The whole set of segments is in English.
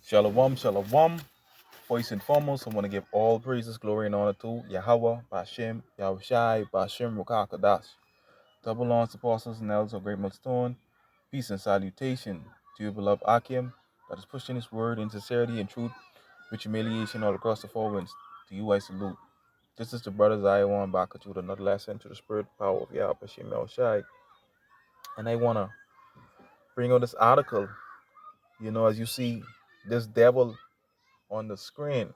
Shalom, shalom. First and foremost, I want to give all praises, glory, and honor to Yahweh, Bashem, Yahushai, Bashem, Rukakadash. Double honors to apostles and elders of Great Millstone. Peace and salutation to your beloved Akim that is pushing his word in sincerity and truth with humiliation all across the four winds. To you I salute. This is the brothers I want back at you with another lesson to the spirit power of Yahweh, Bashem, Yahushai. And I want to bring out this article. As you see this devil on the screen,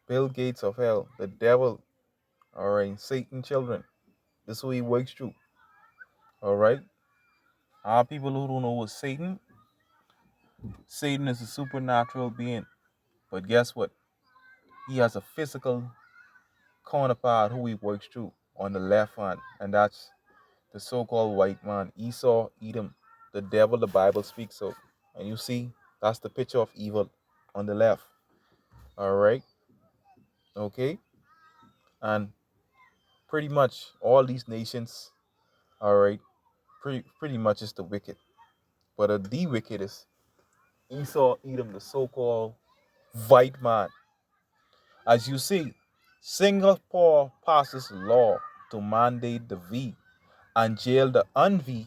Bill Gates of hell, the devil, all right, Satan children. This is who he works through, all right? Our people who don't know what Satan is a supernatural being. But guess what? He has a physical counterpart who he works through on the left hand, and that's the so-called white man, Esau, Edom, the devil the Bible speaks of. And you see, that's the picture of evil on the left, all right? Okay? And pretty much all these nations, all right, pretty much is the wicked. But the wicked is Esau, Edom, the so-called white man. As you see, Singapore passes law to mandate the V and jail the un-V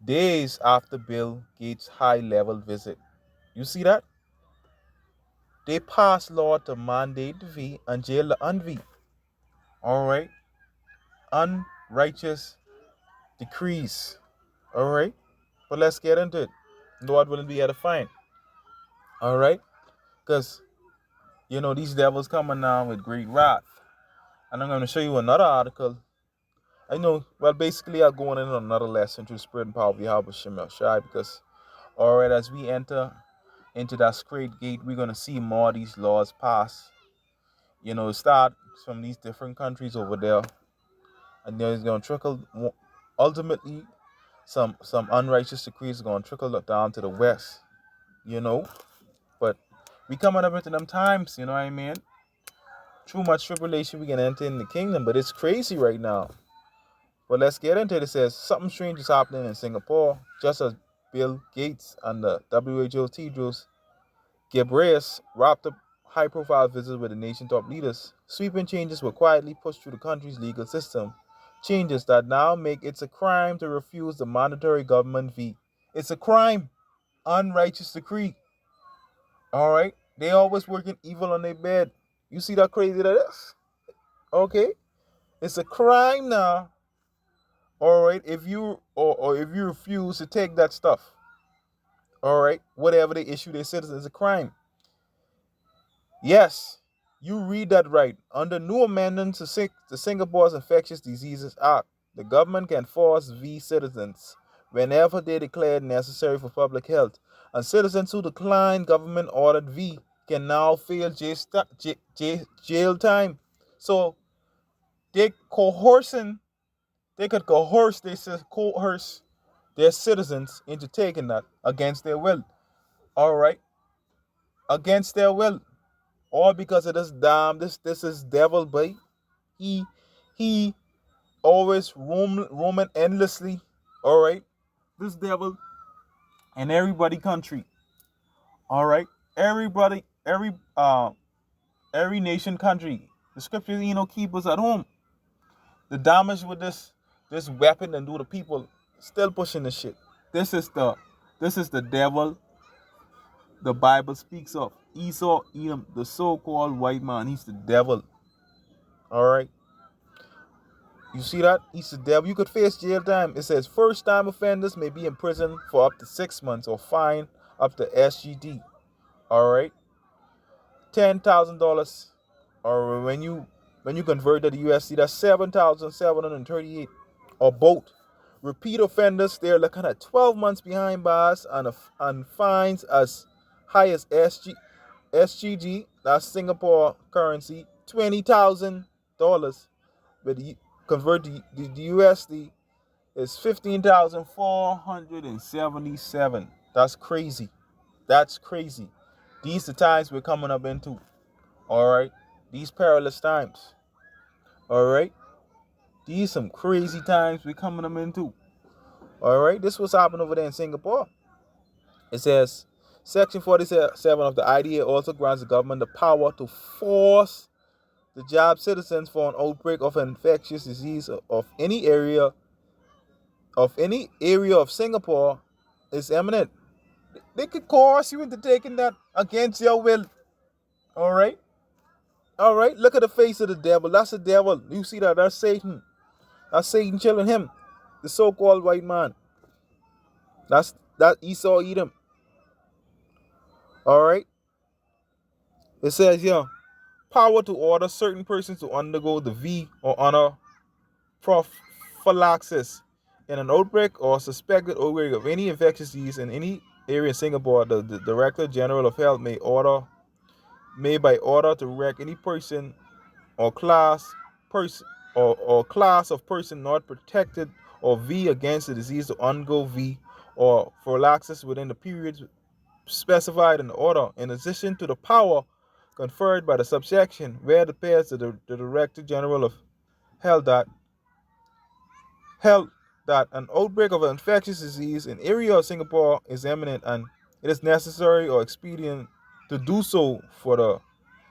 days after Bill Gates' high-level visit. You see that? They pass law to mandate the V and jail the un-V. All right? Unrighteous decrees. All right? But let's get into it. Lord willing, be edifying. All right? Because, these devils coming down with great wrath. And I'm going to show you another article. Basically, I'm going into another lesson through the spirit and power of Yahweh Shem Shai, because, all right, as we enter into that straight gate, we're going to see more of these laws pass. Start from these different countries over there, and then it's going to trickle. Ultimately, some unrighteous decrees are going to trickle down to the west. But we coming up into them times, you know what I mean? Too much tribulation, we can enter in the kingdom, but it's crazy right now. But let's get into it. It says something strange is happening in Singapore, just as Bill Gates and the WHO Tedros Ghebreyesus wrapped up high-profile visits with the nation's top leaders. Sweeping changes were quietly pushed through the country's legal system. Changes that now make it a crime to refuse the mandatory government fee. It's a crime. Unrighteous decree. All right? They always working evil on their bed. You see that crazy that is? Okay? It's a crime now. All right? If you or if you refuse to take that stuff. All right? Whatever they issue their citizens is a crime. Yes, you read that right. Under new amendments to Singapore's Infectious Diseases Act, the government can force V citizens whenever they declare it necessary for public health. And citizens who decline government-ordered V can now face jail time. So they could coerce their citizens into taking that against their will. All right, against their will. All because of this is devil, boy. He always roaming endlessly. All right, this devil in everybody country. All right, every nation country. The scriptures, keep us at home. The damage with this weapon and do the people still pushing the shit. This is the devil the Bible speaks of. Esau, Edom, the so-called white man. He's the devil. All right. You see that? He's the devil. You could face jail time. It says first-time offenders may be in prison for up to 6 months or fine up to SGD. All right. $10,000. Or when you convert to the USD, that's 7,738. Or both. Repeat offenders, they're looking at 12 months behind bars and fines as high as SGD, that's Singapore currency, $20,000. But convert the USD is 15,477. That's crazy. That's crazy. These are the times we're coming up into. All right, these perilous times. All right, these some crazy times we're coming up into. All right, this was happening over there in Singapore. It says Section 47 of the IDA also grants the government the power to force the job citizens for an outbreak of infectious disease of any area of Singapore is imminent. They could coerce you into taking that against your will. All right? All right? Look at the face of the devil. That's the devil. You see that? That's Satan. That's Satan chilling him. The so-called white man. That Esau Edom. All right? It says, power to order certain persons to undergo the V or honor prophylaxis in an outbreak or suspected outbreak of any infectious disease in any area in Singapore. The Director General of Health may by order direct any person or class of person not protected or V against the disease to undergo V or prophylaxis within the periods specified in the order, in addition to the power conferred by the subsection, where it appears to the Director General of Health that an outbreak of an infectious disease in area of Singapore is imminent and it is necessary or expedient to do so for the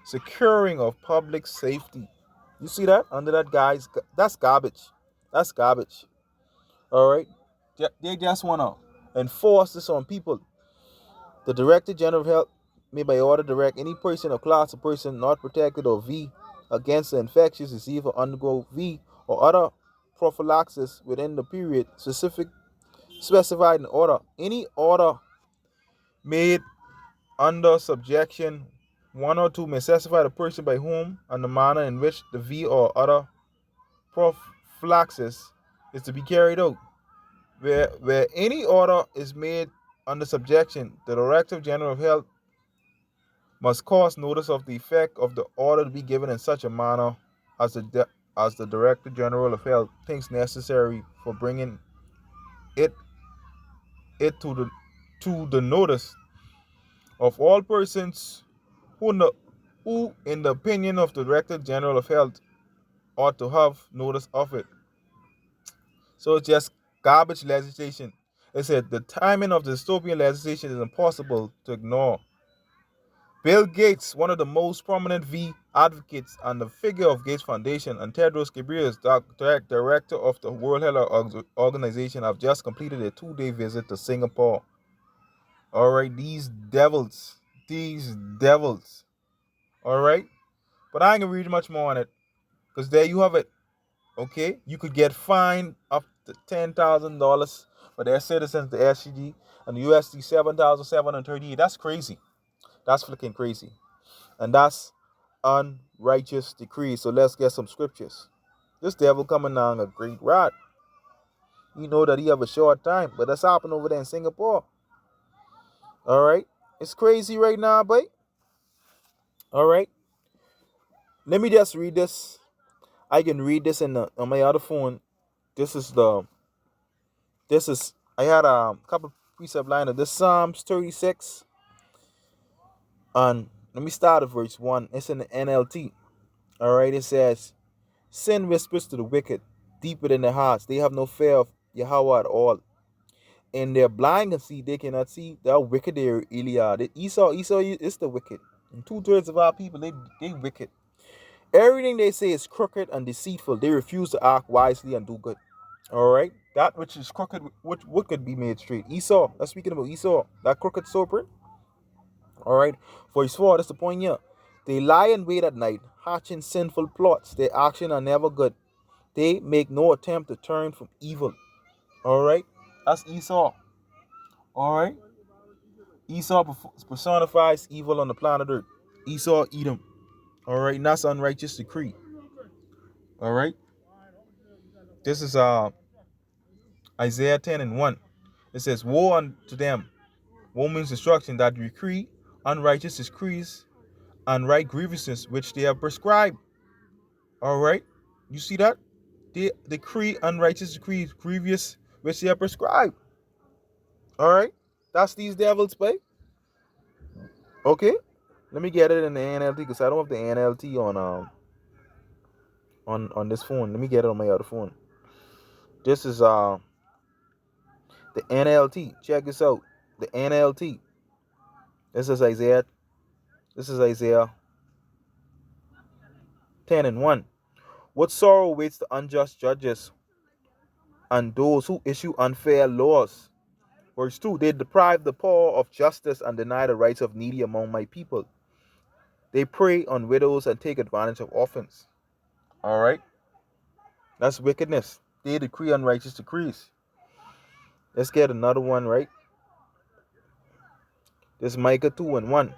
securing of public safety. You see that? Under that, guys, that's garbage. That's garbage. All right? They just want to enforce this on people. The Director General of Health may by order direct any person or class of person not protected or V against the infectious disease or undergo V or other prophylaxis within the period specified in order. Any order made under subjection 1 or 2 may specify the person by whom and the manner in which the V or other prophylaxis is to be carried out. Where any order is made under subjection, the Director General of Health must cause notice of the effect of the order to be given in such a manner as the Director General of Health thinks necessary for bringing it to the notice of all persons who, in the opinion of the Director General of Health, ought to have notice of it. So it's just garbage legislation. It said the timing of the dystopian legislation is impossible to ignore. Bill Gates, one of the most prominent V advocates and the figure of Gates Foundation, and Tedros Ghebreyesus, director of the World Health Organization, have just completed a 2-day visit to Singapore. All right, these devils. All right, but I ain't gonna read much more on it, because there you have it. Okay, you could get fined up to $10,000 for their citizens, the SCG, and the USD 7,738. That's crazy. That's flicking crazy. And that's unrighteous decree. So let's get some scriptures. This devil coming down a great rod. You know that he have a short time, but that's happening over there in Singapore. All right. It's crazy right now, boy. All right. Let me just read this. I can read this on my other phone. I had a couple precept line of this Psalms 36. And let me start at verse 1. It's in the NLT. All right. It says, sin whispers to the wicked deeper than their hearts. They have no fear of Yahweh at all. In their blind conceit, they cannot see how wicked they really are. Esau is the wicked. And 2/3 of our people, they wicked. Everything they say is crooked and deceitful. They refuse to act wisely and do good. All right? That which is crooked, what could be made straight? Esau. That's speaking about Esau. That crooked serpent. All right? Verse 4, that's the point here. They lie in wait at night, hatching sinful plots. Their actions are never good. They make no attempt to turn from evil. All right? That's Esau. All right? Esau personifies evil on the planet Earth. Esau, Edom. All right? And that's unrighteous decree. All right? This is Isaiah 10:1. It says, woe unto them. Woe means destruction, that decree unrighteous decrees and right grievances which they have prescribed. All right? You see that? They decree unrighteous decrees, grievous, which they have prescribed. All right? That's these devils, babe. Okay? Let me get it in the NLT, because I don't have the NLT on this phone. Let me get it on my other phone. This is the NLT. Check this out. The NLT. This is Isaiah. This is Isaiah 10:1. What sorrow awaits the unjust judges and those who issue unfair laws. Verse 2. They deprive the poor of justice and deny the rights of needy among my people. They prey on widows and take advantage of orphans. All right? That's wickedness. They decree unrighteous decrees. Let's get another one, right? This is Micah 2:1.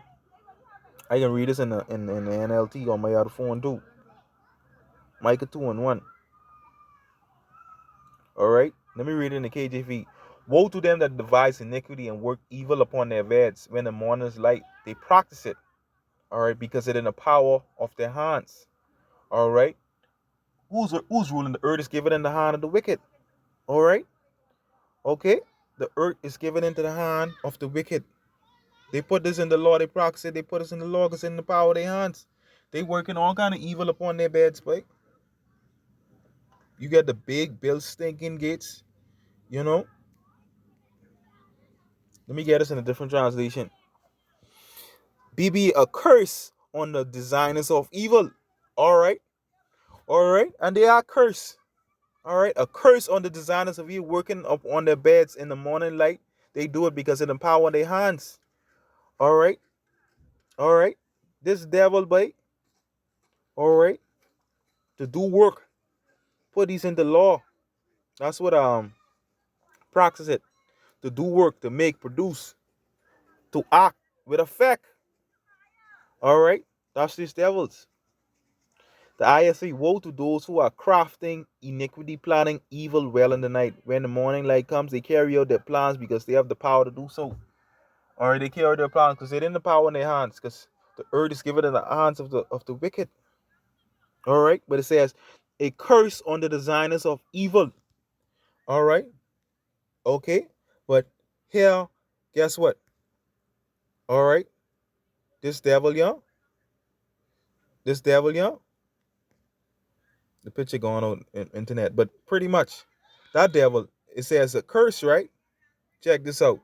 I can read this in the NLT on my other phone too. Micah 2:1. All right? Let me read it in the KJV. Woe to them that devise iniquity and work evil upon their beds. When the morning's light, they practice it. All right? Because it in the power of their hands. All right? Who's ruling the earth is given in the hand of the wicked. All right? Okay? The earth is given into the hand of the wicked. They put this in the law, they practice it, they put this in the law because it's in the power of their hands. They working all kind of evil upon their beds, but you get the big bill stinking gates, you know. Let me get this in a different translation. BB, a curse on the designers of evil. All right. All right. And they are cursed. All right. A curse on the designers of evil working up on their beds in the morning light. They do it because of the power in their hands. All right. All right. This devil, bite. All right. To do work. Put these into law. That's what practice it. To do work, to make, produce, to act with effect. All right. That's these devils. The ISA, woe to those who are crafting iniquity, planning evil well in the night. When the morning light comes, they carry out their plans because they have the power to do so. Or they carry out their plans because they're in the power in their hands, because the earth is given in the hands of the wicked. All right, but it says a curse on the designers of evil. All right, okay, but here, guess what? All right, this devil, y'all. This devil, y'all. The picture going on internet, but pretty much that devil, it says a curse, right? Check this out.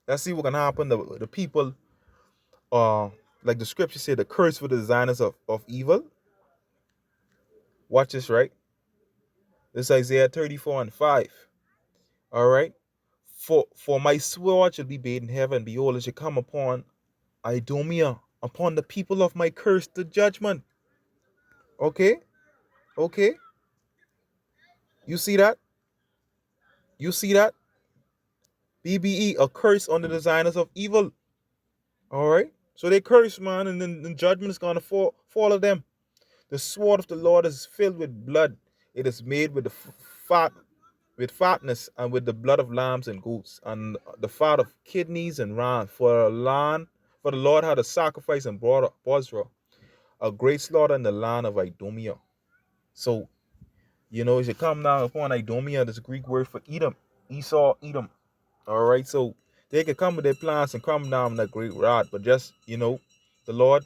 Let's see what can happen. The people, like the scripture said, the curse for the designers of evil. Watch this, right? This is Isaiah 34:5. All right. For my sword shall be bathed in heaven. Behold, it shall come upon Idomia, upon the people of my curse, the judgment. Okay? Okay? You see that? You see that? BBE, a curse on the designers of evil. All right? So they curse, man, and then the judgment is going to fall on them. The sword of the Lord is filled with blood. It is made with the fatness and with the blood of lambs and goats and the fat of kidneys and rams. For the Lord had a sacrifice and brought Bozrah, a great slaughter in the land of Idomia. So, it should come down upon Idomia, this Greek word for Edom, Esau, Edom. All right, so they can come with their plans and come down with that great rod, but just, the Lord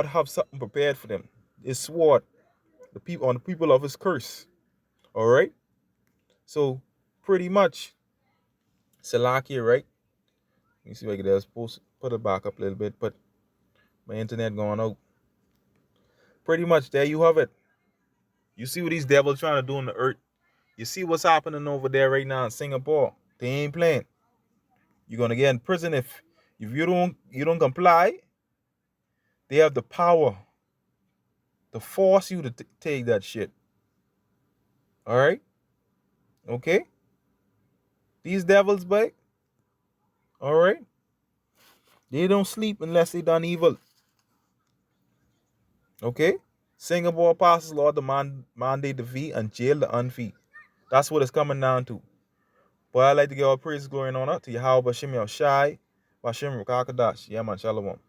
have something prepared for them. His sword, the people of his curse. All right. So pretty much, Salakia, right? Let me see if I can just put it back up a little bit, but my internet going out. Pretty much, there you have it. You see what these devils trying to do on the earth. You see what's happening over there right now in Singapore. They ain't playing. You're gonna get in prison if you don't comply. They have the power to force you to take that shit. All right. Okay. These devils, back. All right. They don't sleep unless they done evil. Okay? Singapore passes law to mandate the fee and jail the unfee. That's what it's coming down to. But I'd like to give all praise, glory, and honor to Yahweh Bashem Shai, Bashem Rukakadash. Yeah, man, Shalom.